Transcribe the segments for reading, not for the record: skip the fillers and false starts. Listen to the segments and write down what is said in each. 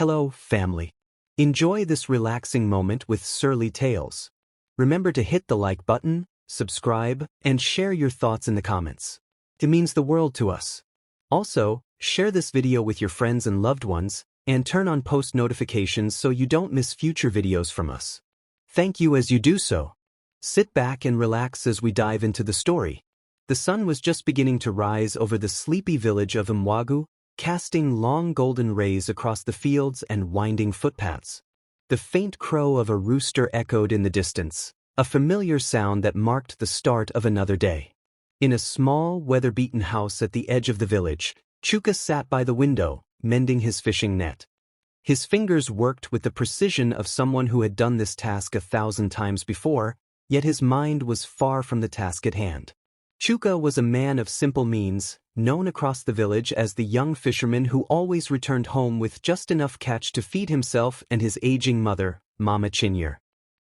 Hello, family. Enjoy this relaxing moment with Surly Tales. Remember to hit the like button, subscribe, and share your thoughts in the comments. It means the world to us. Also, share this video with your friends and loved ones, and turn on post notifications so you don't miss future videos from us. Thank you as you do so. Sit back and relax as we dive into the story. The sun was just beginning to rise over the sleepy village of Umuagu, casting long golden rays across the fields and winding footpaths. The faint crow of a rooster echoed in the distance, a familiar sound that marked the start of another day. In a small, weather-beaten house at the edge of the village, Chuka sat by the window, mending his fishing net. His fingers worked with the precision of someone who had done this task 1,000 times before, yet his mind was far from the task at hand. Chuka was a man of simple means, known across the village as the young fisherman who always returned home with just enough catch to feed himself and his aging mother, Mama Chinyere.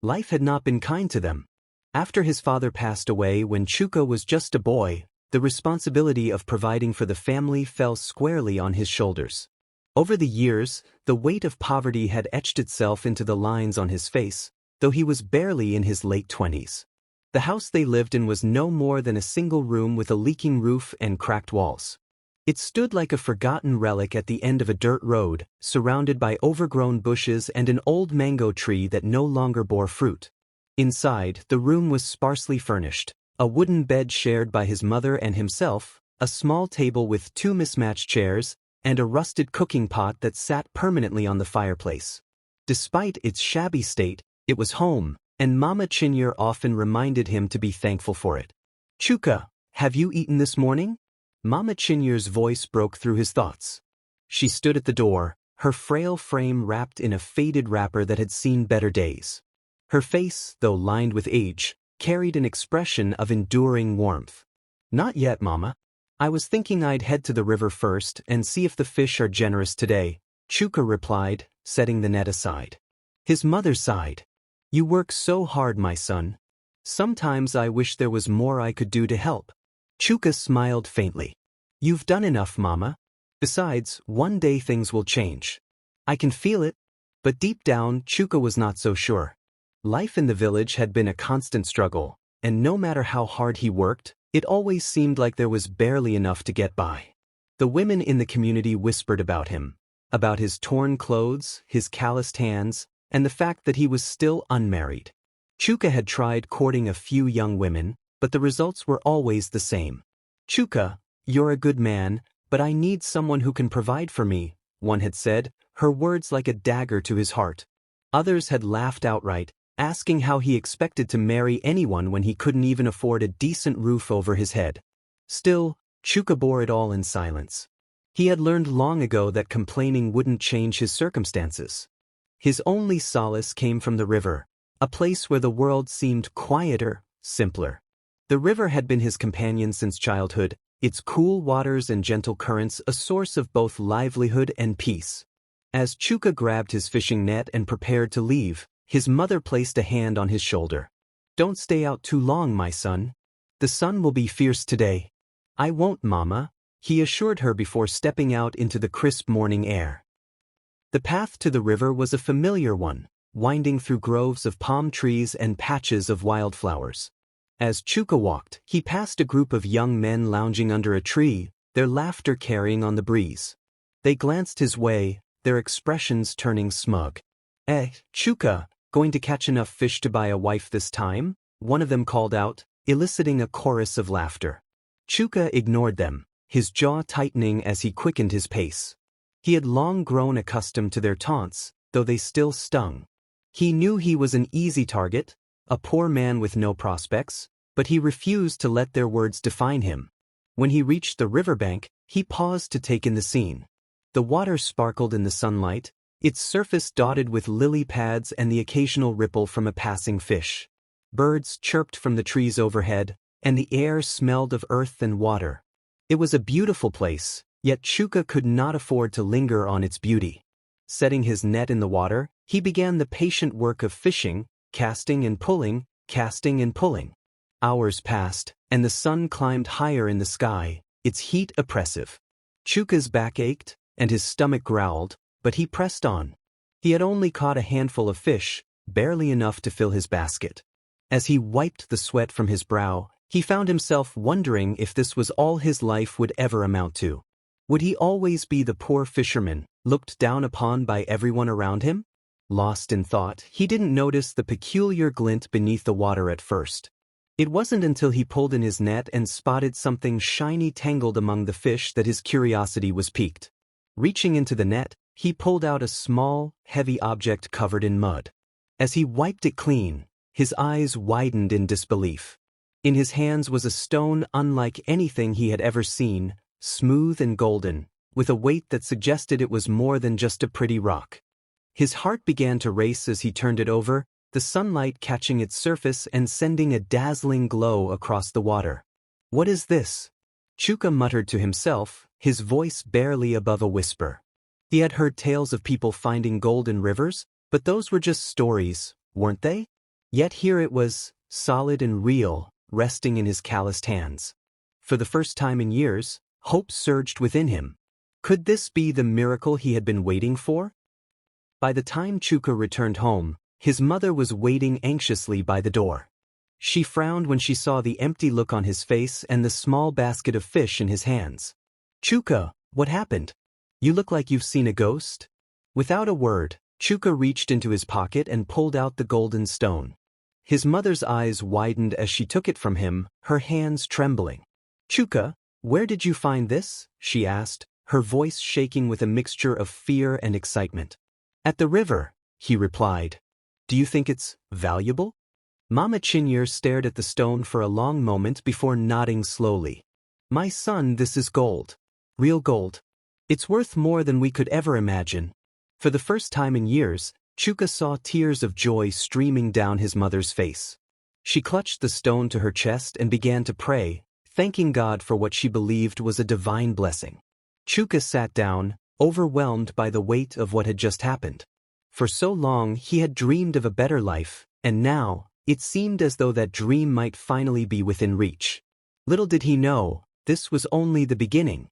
Life had not been kind to them. After his father passed away when Chuka was just a boy, the responsibility of providing for the family fell squarely on his shoulders. Over the years, the weight of poverty had etched itself into the lines on his face, though he was barely in his late 20s. The house they lived in was no more than a single room with a leaking roof and cracked walls. It stood like a forgotten relic at the end of a dirt road, surrounded by overgrown bushes and an old mango tree that no longer bore fruit. Inside, the room was sparsely furnished, a wooden bed shared by his mother and himself, a small table with 2 mismatched chairs, and a rusted cooking pot that sat permanently on the fireplace. Despite its shabby state, it was home, and Mama Chinyere often reminded him to be thankful for it. "Chuka, have you eaten this morning?" Mama Chinyere's voice broke through his thoughts. She stood at the door, her frail frame wrapped in a faded wrapper that had seen better days. Her face, though lined with age, carried an expression of enduring warmth. "Not yet, Mama. I was thinking I'd head to the river first and see if the fish are generous today," Chuka replied, setting the net aside. His mother sighed. "You work so hard, my son. Sometimes I wish there was more I could do to help." Chuka smiled faintly. "You've done enough, Mama. Besides, one day things will change. I can feel it." But deep down, Chuka was not so sure. Life in the village had been a constant struggle, and no matter how hard he worked, it always seemed like there was barely enough to get by. The women in the community whispered about him, about his torn clothes, his calloused hands, and the fact that he was still unmarried. Chuka had tried courting a few young women, but the results were always the same. "Chuka, you're a good man, but I need someone who can provide for me," one had said, her words like a dagger to his heart. Others had laughed outright, asking how he expected to marry anyone when he couldn't even afford a decent roof over his head. Still, Chuka bore it all in silence. He had learned long ago that complaining wouldn't change his circumstances. His only solace came from the river, a place where the world seemed quieter, simpler. The river had been his companion since childhood, its cool waters and gentle currents a source of both livelihood and peace. As Chuka grabbed his fishing net and prepared to leave, his mother placed a hand on his shoulder. "Don't stay out too long, my son. The sun will be fierce today." "I won't, Mama," he assured her before stepping out into the crisp morning air. The path to the river was a familiar one, winding through groves of palm trees and patches of wildflowers. As Chuka walked, he passed a group of young men lounging under a tree, their laughter carrying on the breeze. They glanced his way, their expressions turning smug. Chuka, going to catch enough fish to buy a wife this time?" one of them called out, eliciting a chorus of laughter. Chuka ignored them, his jaw tightening as he quickened his pace. He had long grown accustomed to their taunts, though they still stung. He knew he was an easy target, a poor man with no prospects, but he refused to let their words define him. When he reached the riverbank, he paused to take in the scene. The water sparkled in the sunlight, its surface dotted with lily pads and the occasional ripple from a passing fish. Birds chirped from the trees overhead, and the air smelled of earth and water. It was a beautiful place, yet Chuka could not afford to linger on its beauty. Setting his net in the water, he began the patient work of fishing, casting and pulling, casting and pulling. Hours passed, and the sun climbed higher in the sky, its heat oppressive. Chuka's back ached, and his stomach growled, but he pressed on. He had only caught a handful of fish, barely enough to fill his basket. As he wiped the sweat from his brow, he found himself wondering if this was all his life would ever amount to. Would he always be the poor fisherman, looked down upon by everyone around him? Lost in thought, he didn't notice the peculiar glint beneath the water at first. It wasn't until he pulled in his net and spotted something shiny tangled among the fish that his curiosity was piqued. Reaching into the net, he pulled out a small, heavy object covered in mud. As he wiped it clean, his eyes widened in disbelief. In his hands was a stone unlike anything he had ever seen, smooth and golden, with a weight that suggested it was more than just a pretty rock. His heart began to race as he turned it over, the sunlight catching its surface and sending a dazzling glow across the water. "What is this?" Chuka muttered to himself, his voice barely above a whisper. He had heard tales of people finding gold in rivers, but those were just stories, weren't they? Yet here it was, solid and real, resting in his calloused hands. For the first time in years, hope surged within him. Could this be the miracle he had been waiting for? By the time Chuka returned home, his mother was waiting anxiously by the door. She frowned when she saw the empty look on his face and the small basket of fish in his hands. "Chuka, what happened? You look like you've seen a ghost." Without a word, Chuka reached into his pocket and pulled out the golden stone. His mother's eyes widened as she took it from him, her hands trembling. "Chuka, where did you find this?" she asked, her voice shaking with a mixture of fear and excitement. "At the river," he replied. "Do you think it's valuable?" Mama Chinyere stared at the stone for a long moment before nodding slowly. "My son, this is gold. Real gold. It's worth more than we could ever imagine." For the first time in years, Chuka saw tears of joy streaming down his mother's face. She clutched the stone to her chest and began to pray, thanking God for what she believed was a divine blessing. Chuka sat down, overwhelmed by the weight of what had just happened. For so long he had dreamed of a better life, and now, it seemed as though that dream might finally be within reach. Little did he know, this was only the beginning.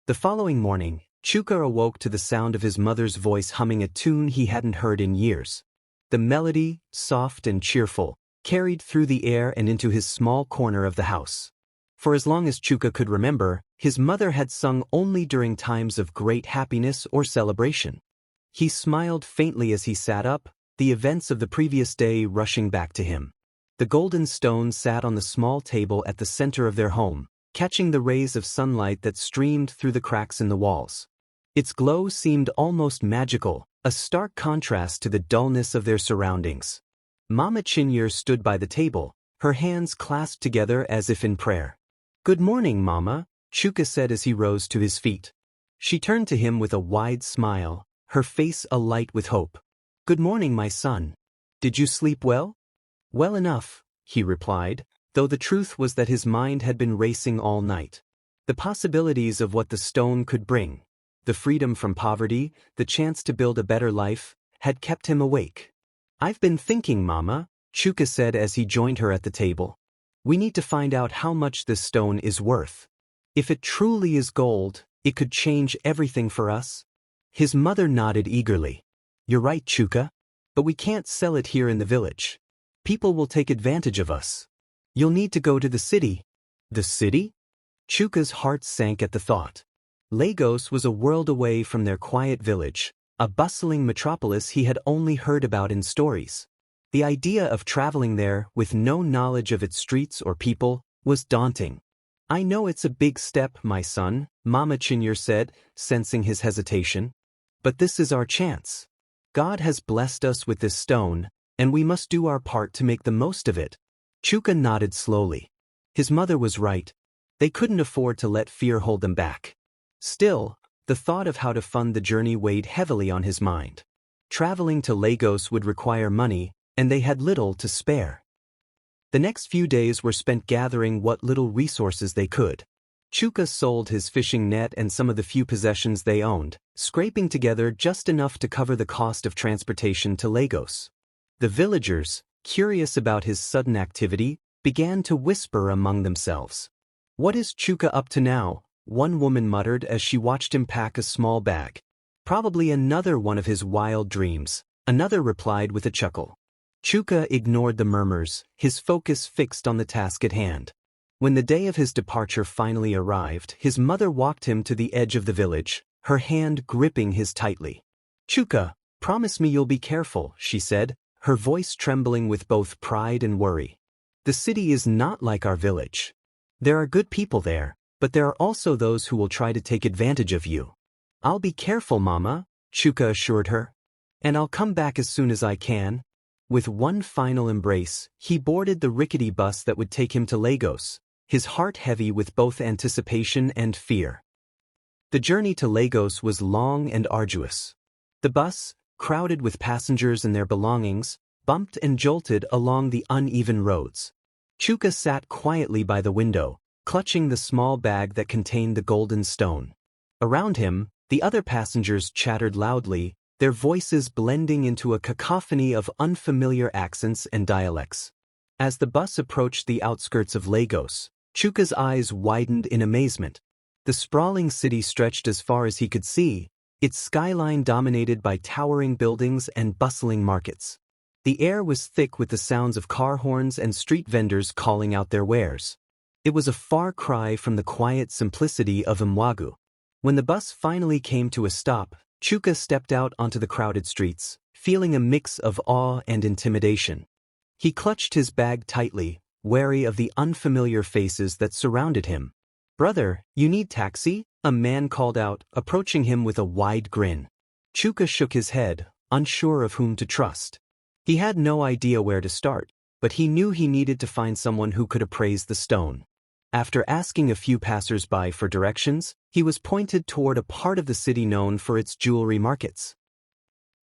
The following morning, Chuka awoke to the sound of his mother's voice humming a tune he hadn't heard in years. The melody, soft and cheerful, carried through the air and into his small corner of the house. For as long as Chuka could remember, his mother had sung only during times of great happiness or celebration. He smiled faintly as he sat up, the events of the previous day rushing back to him. The golden stone sat on the small table at the center of their home, catching the rays of sunlight that streamed through the cracks in the walls. Its glow seemed almost magical, a stark contrast to the dullness of their surroundings. Mama Chinyere stood by the table, her hands clasped together as if in prayer. "Good morning, Mama," Chuka said as he rose to his feet. She turned to him with a wide smile, her face alight with hope. "Good morning, my son. Did you sleep well?" "Well enough," he replied, though the truth was that his mind had been racing all night. The possibilities of what the stone could bring, the freedom from poverty, the chance to build a better life, had kept him awake. "I've been thinking, Mama," Chuka said as he joined her at the table. "We need to find out how much this stone is worth. If it truly is gold, it could change everything for us." His mother nodded eagerly. "You're right, Chuka. But we can't sell it here in the village. People will take advantage of us. You'll need to go to the city." "The city?" Chuka's heart sank at the thought. Lagos was a world away from their quiet village, a bustling metropolis he had only heard about in stories. The idea of traveling there with no knowledge of its streets or people was daunting. "I know it's a big step, my son," Mama Chinyere said, sensing his hesitation. "But this is our chance. God has blessed us with this stone, and we must do our part to make the most of it." Chuka nodded slowly. His mother was right. They couldn't afford to let fear hold them back. Still, the thought of how to fund the journey weighed heavily on his mind. Traveling to Lagos would require money, and they had little to spare. The next few days were spent gathering what little resources they could. Chuka sold his fishing net and some of the few possessions they owned, scraping together just enough to cover the cost of transportation to Lagos. The villagers, curious about his sudden activity, began to whisper among themselves. "What is Chuka up to now?" one woman muttered as she watched him pack a small bag. Probably another one of his wild dreams, another replied with a chuckle. Chuka ignored the murmurs, his focus fixed on the task at hand. When the day of his departure finally arrived, his mother walked him to the edge of the village, her hand gripping his tightly. "Chuka, promise me you'll be careful," she said, her voice trembling with both pride and worry. "The city is not like our village. There are good people there, but there are also those who will try to take advantage of you." "I'll be careful, Mama," Chuka assured her. "And I'll come back as soon as I can." With one final embrace, he boarded the rickety bus that would take him to Lagos, his heart heavy with both anticipation and fear. The journey to Lagos was long and arduous. The bus, crowded with passengers and their belongings, bumped and jolted along the uneven roads. Chuka sat quietly by the window, clutching the small bag that contained the golden stone. Around him, the other passengers chattered loudly, their voices blending into a cacophony of unfamiliar accents and dialects. As the bus approached the outskirts of Lagos, Chuka's eyes widened in amazement. The sprawling city stretched as far as he could see, its skyline dominated by towering buildings and bustling markets. The air was thick with the sounds of car horns and street vendors calling out their wares. It was a far cry from the quiet simplicity of Umuagu. When the bus finally came to a stop, Chuka stepped out onto the crowded streets, feeling a mix of awe and intimidation. He clutched his bag tightly, wary of the unfamiliar faces that surrounded him. "Brother, you need taxi?" a man called out, approaching him with a wide grin. Chuka shook his head, unsure of whom to trust. He had no idea where to start, but he knew he needed to find someone who could appraise the stone. After asking a few passers-by for directions, he was pointed toward a part of the city known for its jewelry markets.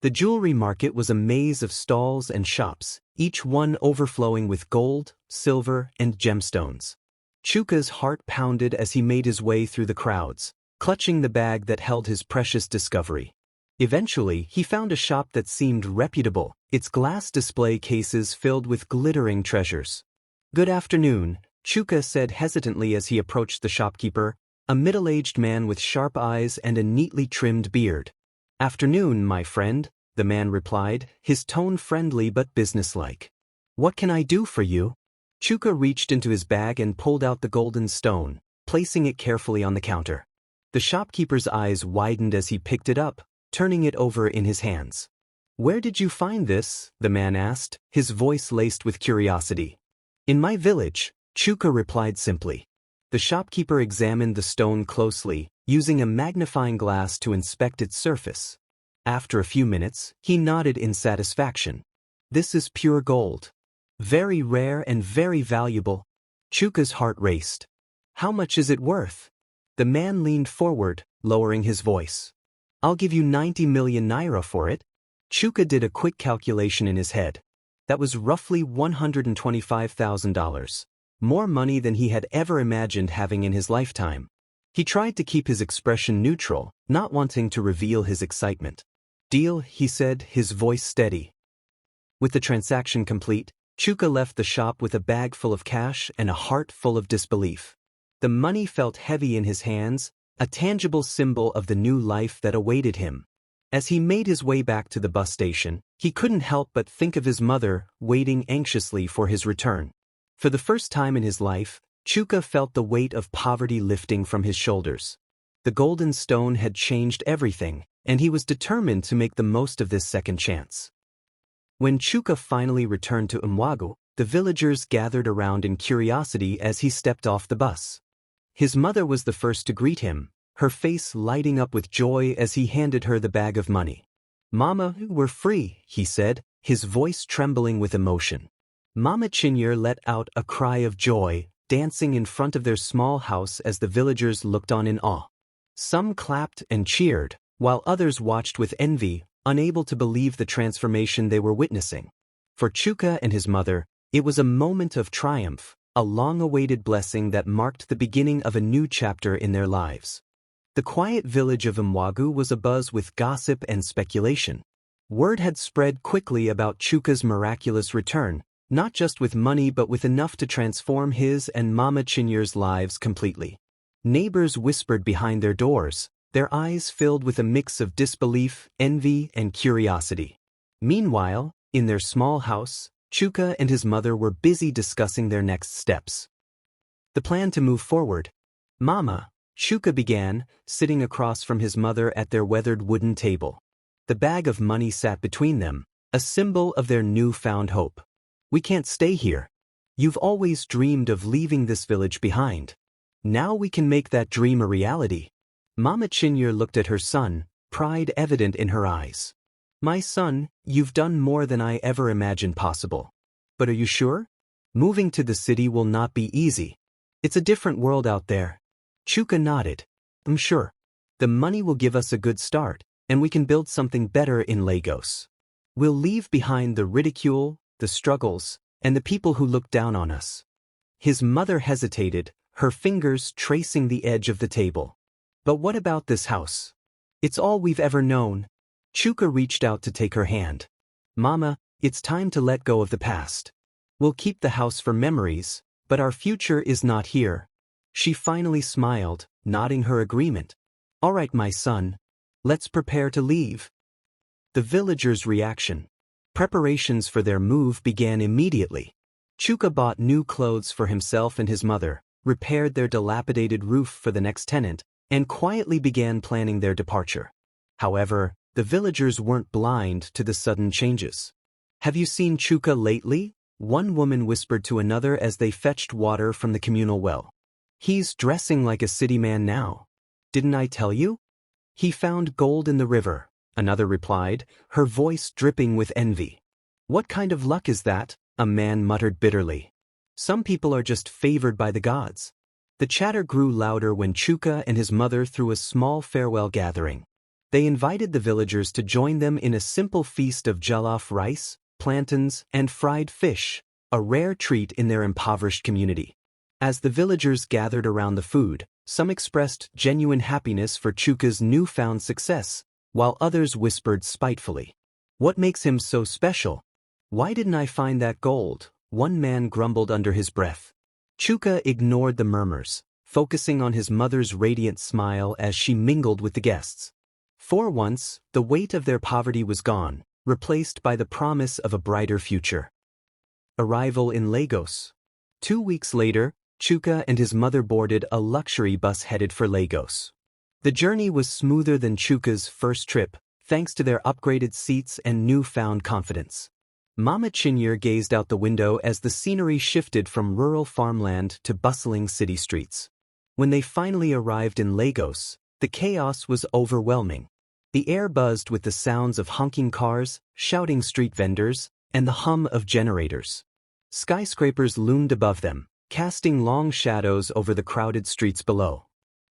The jewelry market was a maze of stalls and shops, each one overflowing with gold, silver, and gemstones. Chuka's heart pounded as he made his way through the crowds, clutching the bag that held his precious discovery. Eventually, he found a shop that seemed reputable, its glass display cases filled with glittering treasures. "Good afternoon," Chuka said hesitantly as he approached the shopkeeper, a middle-aged man with sharp eyes and a neatly trimmed beard. "Afternoon, my friend," the man replied, his tone friendly but businesslike. "What can I do for you?" Chuka reached into his bag and pulled out the golden stone, placing it carefully on the counter. The shopkeeper's eyes widened as he picked it up, turning it over in his hands. "Where did you find this?" the man asked, his voice laced with curiosity. "In my village," Chuka replied simply. The shopkeeper examined the stone closely, using a magnifying glass to inspect its surface. After a few minutes, he nodded in satisfaction. "This is pure gold. Very rare and very valuable." Chuka's heart raced. "How much is it worth?" The man leaned forward, lowering his voice. "I'll give you 90 million naira for it." Chuka did a quick calculation in his head. That was roughly $125,000. More money than he had ever imagined having in his lifetime. He tried to keep his expression neutral, not wanting to reveal his excitement. "Deal," he said, his voice steady. With the transaction complete, Chuka left the shop with a bag full of cash and a heart full of disbelief. The money felt heavy in his hands, a tangible symbol of the new life that awaited him. As he made his way back to the bus station, he couldn't help but think of his mother, waiting anxiously for his return. For the first time in his life, Chuka felt the weight of poverty lifting from his shoulders. The golden stone had changed everything, and he was determined to make the most of this second chance. When Chuka finally returned to Umuagu, the villagers gathered around in curiosity as he stepped off the bus. His mother was the first to greet him, her face lighting up with joy as he handed her the bag of money. "Mama, we're free," he said, his voice trembling with emotion. Mama Chinyere let out a cry of joy, dancing in front of their small house as the villagers looked on in awe. Some clapped and cheered, while others watched with envy, unable to believe the transformation they were witnessing. For Chuka and his mother, it was a moment of triumph, a long-awaited blessing that marked the beginning of a new chapter in their lives. The quiet village of Umuagu was abuzz with gossip and speculation. Word had spread quickly about Chuka's miraculous return, not just with money but with enough to transform his and Mama Chinyere's lives completely. Neighbors whispered behind their doors, their eyes filled with a mix of disbelief, envy, and curiosity. Meanwhile, in their small house, Chuka and his mother were busy discussing their next steps. The plan to move forward. Mama, Chuka began, sitting across from his mother at their weathered wooden table. The bag of money sat between them, a symbol of their newfound hope. We can't stay here. You've always dreamed of leaving this village behind. Now we can make that dream a reality. Mama Chinyere looked at her son, pride evident in her eyes. My son, you've done more than I ever imagined possible. But are you sure? Moving to the city will not be easy. It's a different world out there. Chuka nodded. I'm sure. The money will give us a good start, and we can build something better in Lagos. We'll leave behind the ridicule, the struggles, and the people who look down on us. His mother hesitated, her fingers tracing the edge of the table. But what about this house? It's all we've ever known. Chuka reached out to take her hand. Mama, it's time to let go of the past. We'll keep the house for memories, but our future is not here. She finally smiled, nodding her agreement. All right, my son. Let's prepare to leave. The villagers' reaction. Preparations for their move began immediately. Chuka bought new clothes for himself and his mother, repaired their dilapidated roof for the next tenant, and quietly began planning their departure. However, the villagers weren't blind to the sudden changes. Have you seen Chuka lately? One woman whispered to another as they fetched water from the communal well. He's dressing like a city man now. Didn't I tell you? He found gold in the river, another replied, her voice dripping with envy. What kind of luck is that? A man muttered bitterly. Some people are just favored by the gods. The chatter grew louder when Chuka and his mother threw a small farewell gathering. They invited the villagers to join them in a simple feast of jollof rice, plantains, and fried fish, a rare treat in their impoverished community. As the villagers gathered around the food, some expressed genuine happiness for Chuka's newfound success, while others whispered spitefully. What makes him so special? Why didn't I find that gold? One man grumbled under his breath. Chuka ignored the murmurs, focusing on his mother's radiant smile as she mingled with the guests. For once, the weight of their poverty was gone, replaced by the promise of a brighter future. Arrival in Lagos. 2 weeks later, Chuka and his mother boarded a luxury bus headed for Lagos. The journey was smoother than Chuka's first trip, thanks to their upgraded seats and newfound confidence. Mama Chinyere gazed out the window as the scenery shifted from rural farmland to bustling city streets. When they finally arrived in Lagos, the chaos was overwhelming. The air buzzed with the sounds of honking cars, shouting street vendors, and the hum of generators. Skyscrapers loomed above them, casting long shadows over the crowded streets below.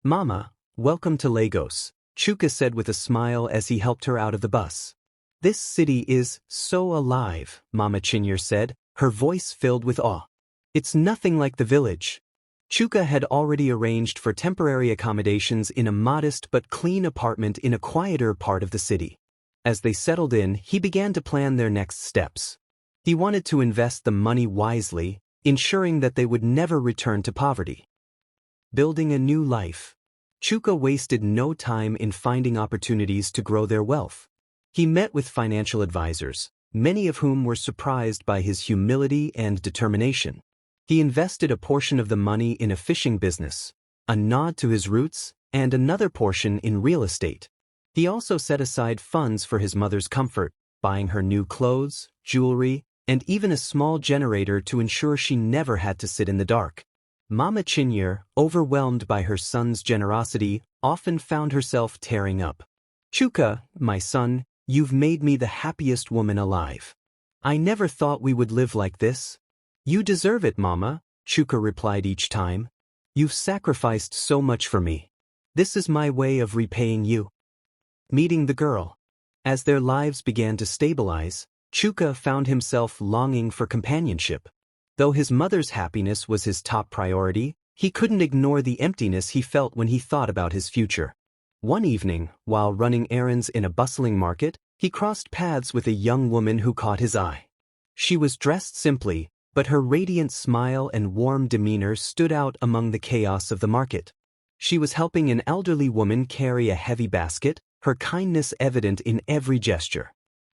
Mama, welcome to Lagos, Chuka said with a smile as he helped her out of the bus. This city is so alive, Mama Chinyere said, her voice filled with awe. It's nothing like the village. Chuka had already arranged for temporary accommodations in a modest but clean apartment in a quieter part of the city. As they settled in, he began to plan their next steps. He wanted to invest the money wisely, ensuring that they would never return to poverty. Building a new life. Chuka wasted no time in finding opportunities to grow their wealth. He met with financial advisors, many of whom were surprised by his humility and determination. He invested a portion of the money in a fishing business, a nod to his roots, and another portion in real estate. He also set aside funds for his mother's comfort, buying her new clothes, jewelry, and even a small generator to ensure she never had to sit in the dark. Mama Chinyere, overwhelmed by her son's generosity, often found herself tearing up. Chuka, my son, you've made me the happiest woman alive. I never thought we would live like this. You deserve it, Mama, Chuka replied each time. You've sacrificed so much for me. This is my way of repaying you. Meeting the girl. As their lives began to stabilize, Chuka found himself longing for companionship. Though his mother's happiness was his top priority, he couldn't ignore the emptiness he felt when he thought about his future. One evening, while running errands in a bustling market, he crossed paths with a young woman who caught his eye. She was dressed simply, but her radiant smile and warm demeanor stood out among the chaos of the market. She was helping an elderly woman carry a heavy basket, her kindness evident in every gesture.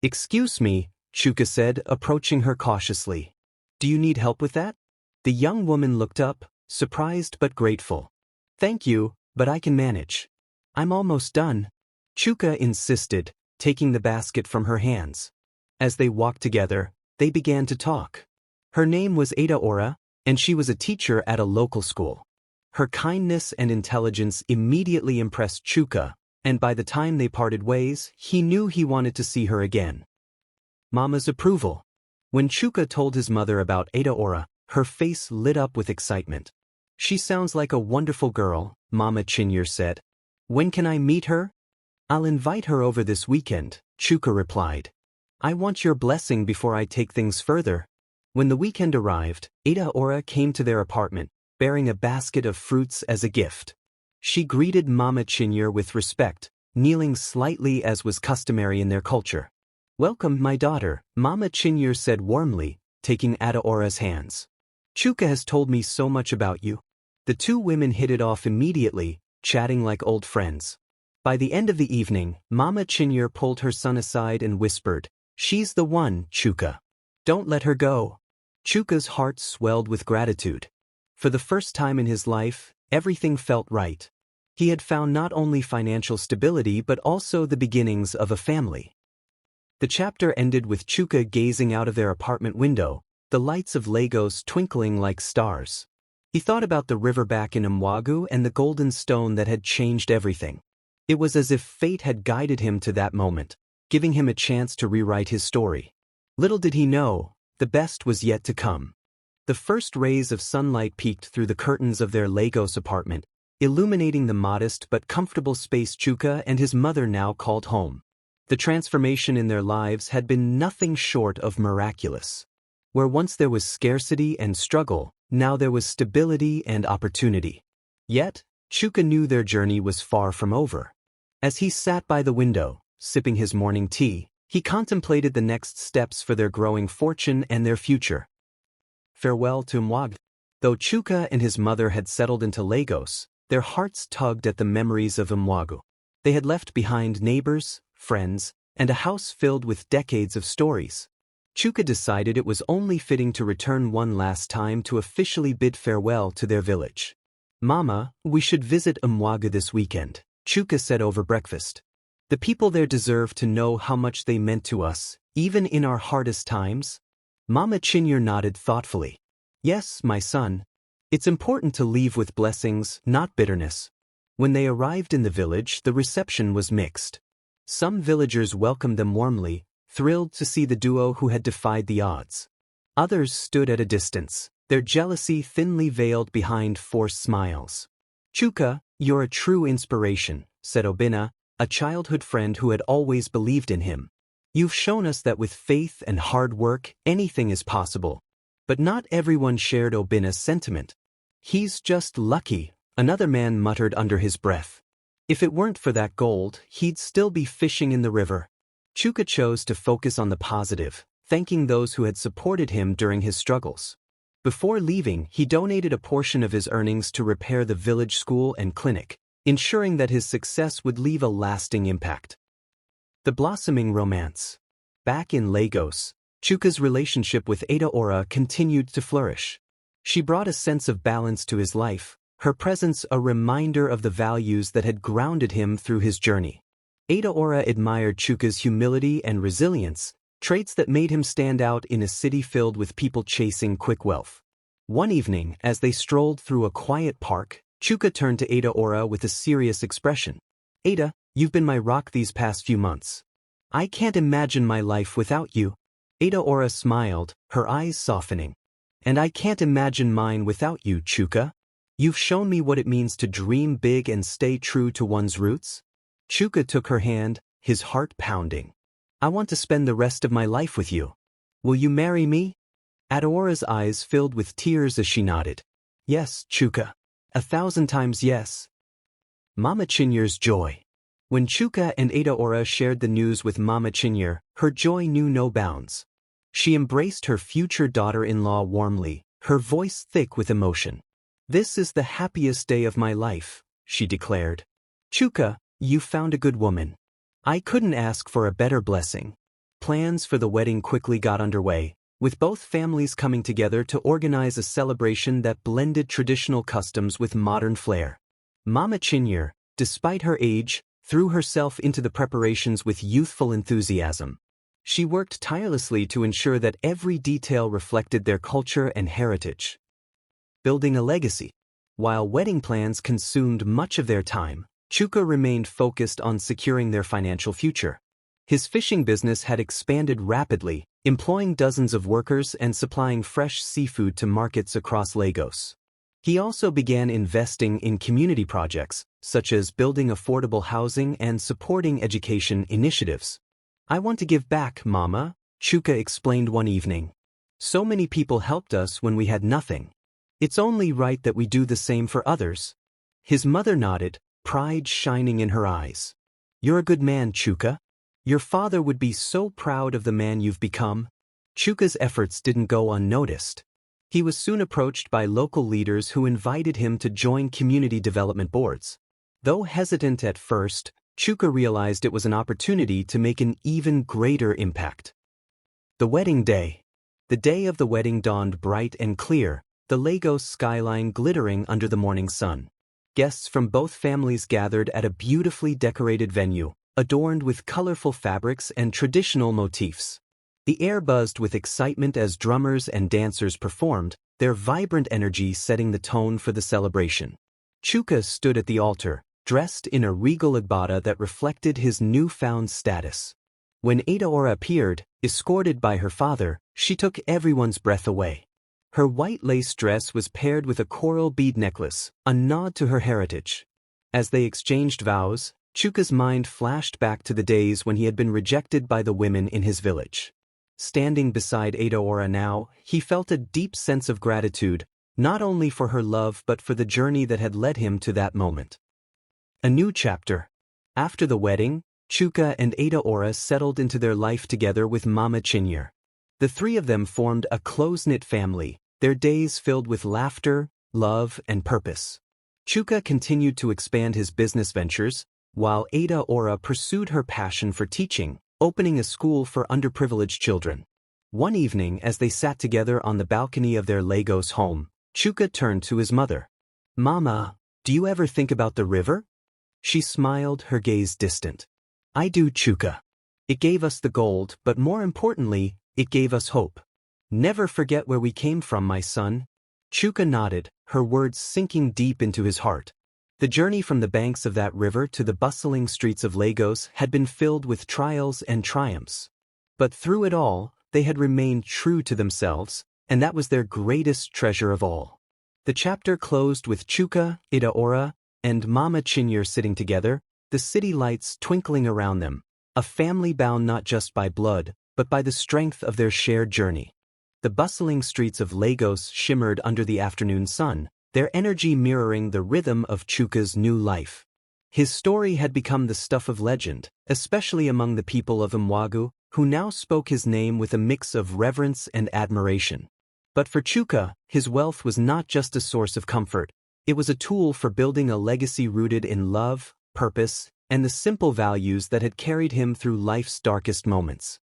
"Excuse me," Chuka said, approaching her cautiously. "Do you need help with that?" The young woman looked up, surprised but grateful. "Thank you, but I can manage. I'm almost done," Chuka insisted, taking the basket from her hands. As they walked together, they began to talk. Her name was Adaora, and she was a teacher at a local school. Her kindness and intelligence immediately impressed Chuka, and by the time they parted ways, he knew he wanted to see her again. Mama's approval. When Chuka told his mother about Adaora, her face lit up with excitement. "She sounds like a wonderful girl," Mama Chinyere said. "When can I meet her?" "I'll invite her over this weekend," Chuka replied. "I want your blessing before I take things further." When the weekend arrived, Adaora came to their apartment, bearing a basket of fruits as a gift. She greeted Mama Chinyere with respect, kneeling slightly as was customary in their culture. "Welcome, my daughter," Mama Chinyere said warmly, taking Adaora's hands. "Chuka has told me so much about you." The two women hit it off immediately, chatting like old friends. By the end of the evening, Mama Chinyere pulled her son aside and whispered, "She's the one, Chuka. Don't let her go." Chuka's heart swelled with gratitude. For the first time in his life, everything felt right. He had found not only financial stability but also the beginnings of a family. The chapter ended with Chuka gazing out of their apartment window, the lights of Lagos twinkling like stars. He thought about the river back in Umuagu and the golden stone that had changed everything. It was as if fate had guided him to that moment, giving him a chance to rewrite his story. Little did he know, the best was yet to come. The first rays of sunlight peeked through the curtains of their Lagos apartment, illuminating the modest but comfortable space Chuka and his mother now called home. The transformation in their lives had been nothing short of miraculous. Where once there was scarcity and struggle, now there was stability and opportunity. Yet, Chuka knew their journey was far from over. As he sat by the window, sipping his morning tea, he contemplated the next steps for their growing fortune and their future. Farewell to Umuagu. Though Chuka and his mother had settled into Lagos, their hearts tugged at the memories of Umuagu. They had left behind neighbors, friends, and a house filled with decades of stories. Chuka decided it was only fitting to return one last time to officially bid farewell to their village. "Mama, we should visit Umuagu this weekend," Chuka said over breakfast. "The people there deserve to know how much they meant to us, even in our hardest times." Mama Chinyere nodded thoughtfully. "Yes, my son. It's important to leave with blessings, not bitterness." When they arrived in the village, the reception was mixed. Some villagers welcomed them warmly, thrilled to see the duo who had defied the odds. Others stood at a distance, their jealousy thinly veiled behind forced smiles. "Chuka, you're a true inspiration," said Obinna, a childhood friend who had always believed in him. "You've shown us that with faith and hard work, anything is possible." But not everyone shared Obinna's sentiment. "He's just lucky," another man muttered under his breath. "If it weren't for that gold, he'd still be fishing in the river." Chuka chose to focus on the positive, thanking those who had supported him during his struggles. Before leaving, he donated a portion of his earnings to repair the village school and clinic, ensuring that his success would leave a lasting impact. The blossoming romance. Back in Lagos, Chuka's relationship with Adaora continued to flourish. She brought a sense of balance to his life, her presence a reminder of the values that had grounded him through his journey. Adaora admired Chuka's humility and resilience, traits that made him stand out in a city filled with people chasing quick wealth. One evening, as they strolled through a quiet park, Chuka turned to Adaora with a serious expression. "Ada, you've been my rock these past few months. I can't imagine my life without you." Adaora smiled, her eyes softening. "And I can't imagine mine without you, Chuka. You've shown me what it means to dream big and stay true to one's roots." Chuka took her hand, his heart pounding. "I want to spend the rest of my life with you. Will you marry me?" Adaora's eyes filled with tears as she nodded. "Yes, Chuka. 1,000 times yes." Mama Chinyere's joy. When Chuka and Adaora shared the news with Mama Chinyere, her joy knew no bounds. She embraced her future daughter-in-law warmly, her voice thick with emotion. "This is the happiest day of my life," she declared. Chuka, you found a good woman. I couldn't ask for a better blessing. Plans for the wedding quickly got underway, with both families coming together to organize a celebration that blended traditional customs with modern flair. Mama Chinyere, despite her age, threw herself into the preparations with youthful enthusiasm. She worked tirelessly to ensure that every detail reflected their culture and heritage. Building a legacy. While wedding plans consumed much of their time, Chuka remained focused on securing their financial future. His fishing business had expanded rapidly, employing dozens of workers and supplying fresh seafood to markets across Lagos. He also began investing in community projects, such as building affordable housing and supporting education initiatives. I want to give back, Mama, Chuka explained one evening. So many people helped us when we had nothing. It's only right that we do the same for others. His mother nodded, pride shining in her eyes. You're a good man, Chuka. Your father would be so proud of the man you've become. Chuka's efforts didn't go unnoticed. He was soon approached by local leaders who invited him to join community development boards. Though hesitant at first, Chuka realized it was an opportunity to make an even greater impact. The wedding day. The day of the wedding dawned bright and clear, the Lagos skyline glittering under the morning sun. Guests from both families gathered at a beautifully decorated venue, adorned with colorful fabrics and traditional motifs. The air buzzed with excitement as drummers and dancers performed, their vibrant energy setting the tone for the celebration. Chuka stood at the altar, dressed in a regal agbada that reflected his newfound status. When Adaora appeared, escorted by her father, she took everyone's breath away. Her white lace dress was paired with a coral bead necklace, a nod to her heritage. As they exchanged vows, Chuka's mind flashed back to the days when he had been rejected by the women in his village. Standing beside Adaora now, he felt a deep sense of gratitude, not only for her love but for the journey that had led him to that moment. A new chapter. After the wedding, Chuka and Adaora settled into their life together with Mama Chinyere. The three of them formed a close-knit family, their days filled with laughter, love, and purpose. Chuka continued to expand his business ventures, while Adaora pursued her passion for teaching, opening a school for underprivileged children. One evening, as they sat together on the balcony of their Lagos home, Chuka turned to his mother. Mama, do you ever think about the river? She smiled, her gaze distant. I do, Chuka. It gave us the gold, but more importantly, it gave us hope. Never forget where we came from, my son. Chuka nodded, her words sinking deep into his heart. The journey from the banks of that river to the bustling streets of Lagos had been filled with trials and triumphs. But through it all, they had remained true to themselves, and that was their greatest treasure of all. The chapter closed with Chuka, Adaora, and Mama Chinyere sitting together, the city lights twinkling around them, a family bound not just by blood, but by the strength of their shared journey. The bustling streets of Lagos shimmered under the afternoon sun, their energy mirroring the rhythm of Chuka's new life. His story had become the stuff of legend, especially among the people of Umuagu, who now spoke his name with a mix of reverence and admiration. But for Chuka, his wealth was not just a source of comfort, it was a tool for building a legacy rooted in love, purpose, and the simple values that had carried him through life's darkest moments.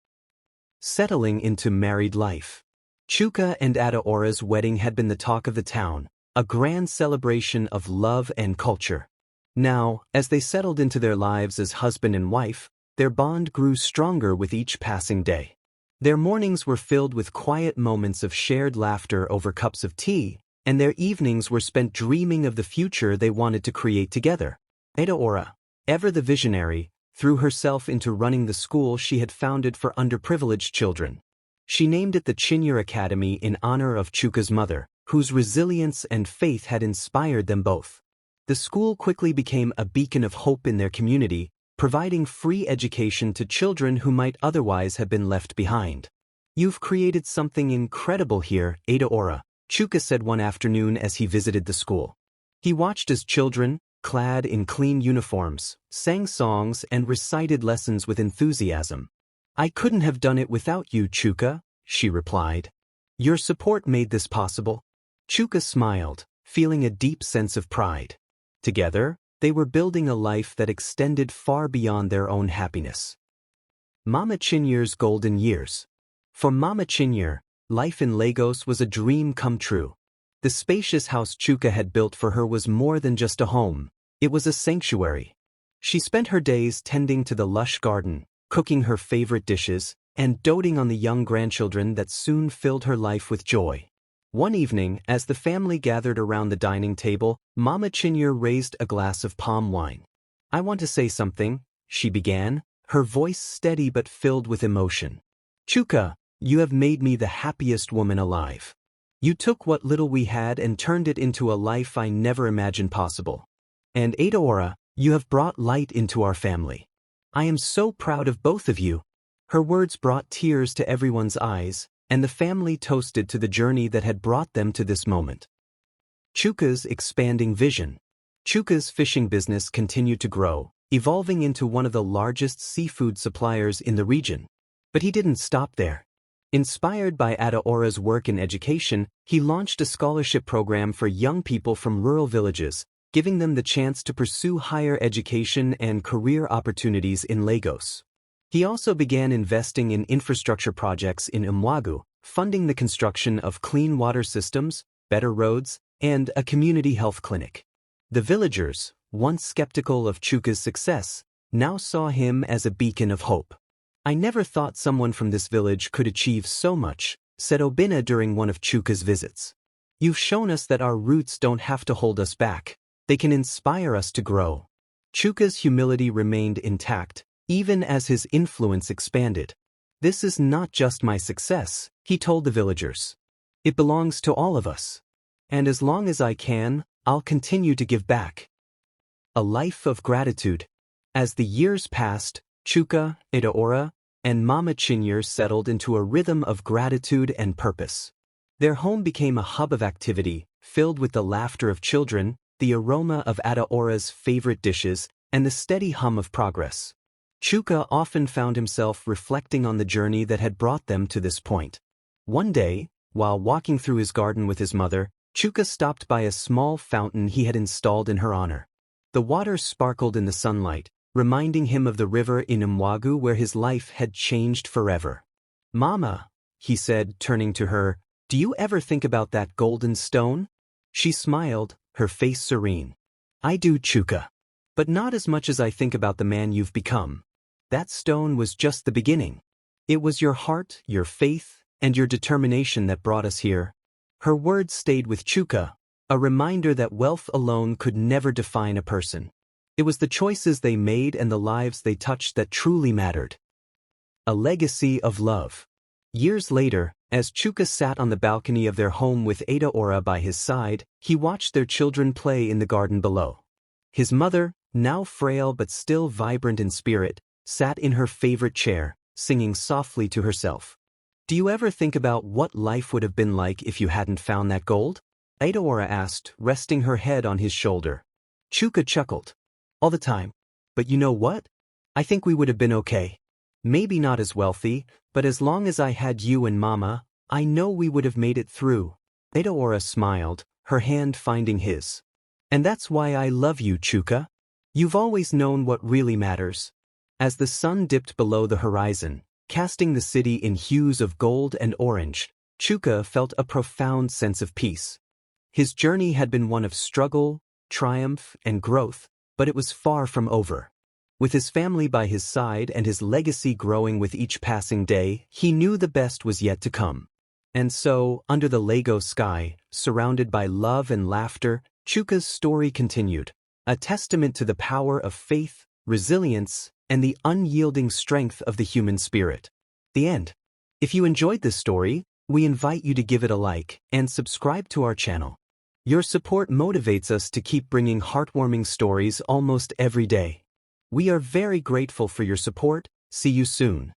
Settling into married life. Chuka and Adaora's wedding had been the talk of the town, a grand celebration of love and culture. Now, as they settled into their lives as husband and wife, their bond grew stronger with each passing day. Their mornings were filled with quiet moments of shared laughter over cups of tea, and their evenings were spent dreaming of the future they wanted to create together. Adaora, ever the visionary, threw herself into running the school she had founded for underprivileged children. She named it the Chinyere Academy in honor of Chuka's mother, whose resilience and faith had inspired them both. The school quickly became a beacon of hope in their community, providing free education to children who might otherwise have been left behind. You've created something incredible here, Adaora, Chuka said one afternoon as he visited the school. He watched as children, clad in clean uniforms, sang songs and recited lessons with enthusiasm. I couldn't have done it without you, Chuka, she replied. Your support made this possible. Chuka smiled, feeling a deep sense of pride. Together, They were building a life that extended far beyond their own happiness. Mama Chinyere's golden years. For Mama Chinyere, life in Lagos was a dream come true. The spacious house Chuka had built for her was more than just a home. It was a sanctuary. She spent her days tending to the lush garden, cooking her favorite dishes, and doting on the young grandchildren that soon filled her life with joy. One evening, as the family gathered around the dining table, Mama Chinyere raised a glass of palm wine. "I want to say something," she began, her voice steady but filled with emotion. "Chuka, you have made me the happiest woman alive. You took what little we had and turned it into a life I never imagined possible. And Adaora, you have brought light into our family. I am so proud of both of you." Her words brought tears to everyone's eyes, and the family toasted to the journey that had brought them to this moment. Chuka's expanding vision. Chuka's fishing business continued to grow, evolving into one of the largest seafood suppliers in the region. But he didn't stop there. Inspired by Adaora's work in education, he launched a scholarship program for young people from rural villages, giving them the chance to pursue higher education and career opportunities in Lagos. He also began investing in infrastructure projects in Umuagu, funding the construction of clean water systems, better roads, and a community health clinic. The villagers, once skeptical of Chuka's success, now saw him as a beacon of hope. "I never thought someone from this village could achieve so much," said Obinna during one of Chuka's visits. "You've shown us that our roots don't have to hold us back. They can inspire us to grow." Chuka's humility remained intact, even as his influence expanded. "This is not just my success," he told the villagers. "It belongs to all of us. And as long as I can, I'll continue to give back." A life of gratitude. As the years passed, Chuka, Adaora, and Mama Chinyere settled into a rhythm of gratitude and purpose. Their home became a hub of activity, filled with the laughter of children, the aroma of Adaora's favorite dishes, and the steady hum of progress. Chuka often found himself reflecting on the journey that had brought them to this point. One day, while walking through his garden with his mother, Chuka stopped by a small fountain he had installed in her honor. The water sparkled in the sunlight, reminding him of the river in Umuagu where his life had changed forever. "Mama," he said, turning to her, "do you ever think about that golden stone?" She smiled, her face serene. "I do, Chuka. But not as much as I think about the man you've become. That stone was just the beginning. It was your heart, your faith, and your determination that brought us here." Her words stayed with Chuka, a reminder that wealth alone could never define a person. It was the choices they made and the lives they touched that truly mattered. A legacy of love. Years later, as Chuka sat on the balcony of their home with Adaora by his side, he watched their children play in the garden below. His mother, now frail but still vibrant in spirit, sat in her favorite chair, singing softly to herself. "Do you ever think about what life would have been like if you hadn't found that gold?" Adaora asked, resting her head on his shoulder. Chuka chuckled. "All the time. But you know what? I think we would have been okay. Maybe not as wealthy, but as long as I had you and Mama, I know we would have made it through." Adaora smiled, her hand finding his. "And that's why I love you, Chuka. You've always known what really matters." As the sun dipped below the horizon, casting the city in hues of gold and orange, Chuka felt a profound sense of peace. His journey had been one of struggle, triumph, and growth, but it was far from over. With his family by his side and his legacy growing with each passing day, he knew the best was yet to come. And so, under the Lagos sky, surrounded by love and laughter, Chuka's story continued, a testament to the power of faith, resilience, and the unyielding strength of the human spirit. The end. If you enjoyed this story, we invite you to give it a like and subscribe to our channel. Your support motivates us to keep bringing heartwarming stories almost every day. We are very grateful for your support. See you soon.